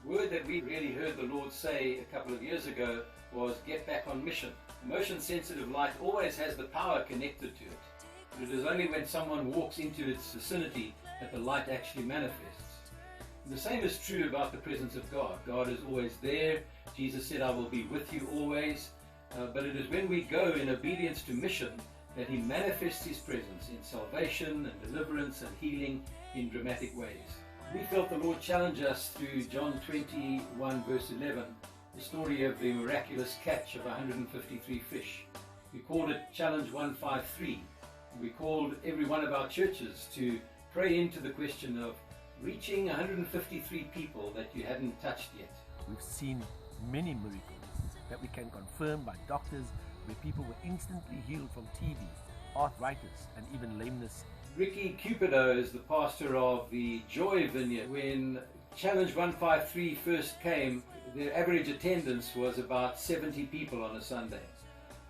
The word that we really heard the Lord say a couple of years ago was get back on mission. Motion-sensitive light always has the power connected to it. But it is only when someone walks into its vicinity that the light actually manifests. And the same is true about the presence of God. God is always there. Jesus said, I will be with you always. But it is when we go in obedience to mission that He manifests His presence in salvation and deliverance and healing in dramatic ways. We felt the Lord challenge us through John 21 verse 11, the story of the miraculous catch of 153 fish. We called it Challenge 153. We called every one of our churches to pray into the question of reaching 153 people that you hadn't touched yet. We've seen many miracles that we can confirm by doctors, where people were instantly healed from TB, arthritis, and even lameness. Ricky Cupido is the pastor of the Joy Vineyard. When Challenge 153 first came, their average attendance was about 70 people on a Sunday.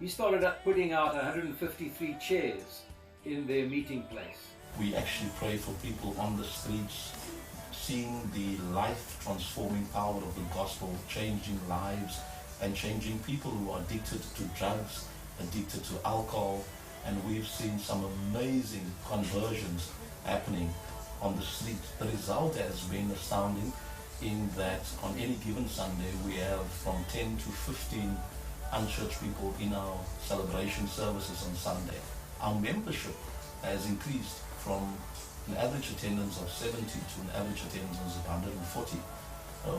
He started up putting out 153 chairs in their meeting place. We actually pray for people on the streets, seeing the life-transforming power of the gospel, changing lives and changing people who are addicted to drugs, addicted to alcohol, and we've seen some amazing conversions happening on the street. The result has been astounding in that on any given Sunday we have from 10 to 15 unchurched people in our celebration services on Sunday. Our membership has increased from an average attendance of 70 to an average attendance of 140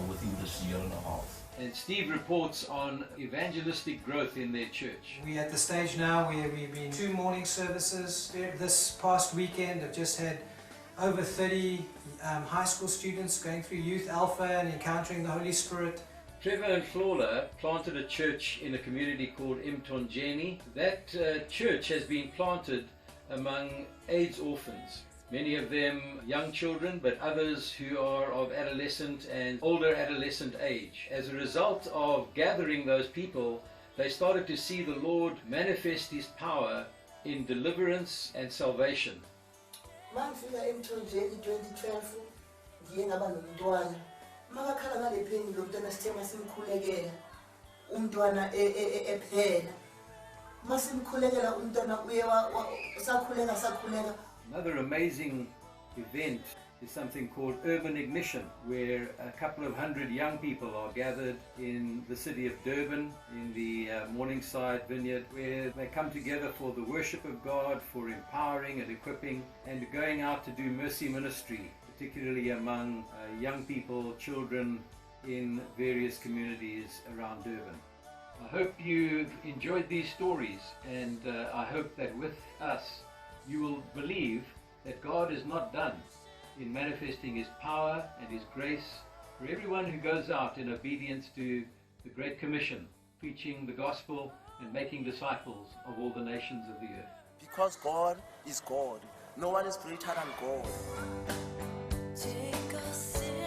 within this year and a half. And Steve reports on evangelistic growth in their church. We're at the stage now where we've been 2 morning services. This past weekend I've just had over 30 high school students going through Youth Alpha and encountering the Holy Spirit. Trevor and Flora planted a church in a community called Mtonjeni. That church has been planted among AIDS orphans. Many of them young children, but others who are of adolescent and older adolescent age. As a result of gathering those people, they started to see the Lord manifest His power in deliverance and salvation. Mangifika eMthonjeni 2012 ngiye ngaba nomntwana. Makakhala ngale pheni lo mntwana sithema simkhulekela. Umntwana ephela. Masimkhulekela umntwana uye sakhuleka. Another amazing event is something called Urban Ignition, where a couple of hundred young people are gathered in the city of Durban, in the Morningside Vineyard, where they come together for the worship of God, for empowering and equipping, and going out to do mercy ministry, particularly among young people, children in various communities around Durban. I hope you've enjoyed these stories, and I hope that with us you will believe that God is not done in manifesting His power and His grace for everyone who goes out in obedience to the Great Commission, preaching the gospel and making disciples of all the nations of the earth. Because God is God. No one is greater than God. Take us in.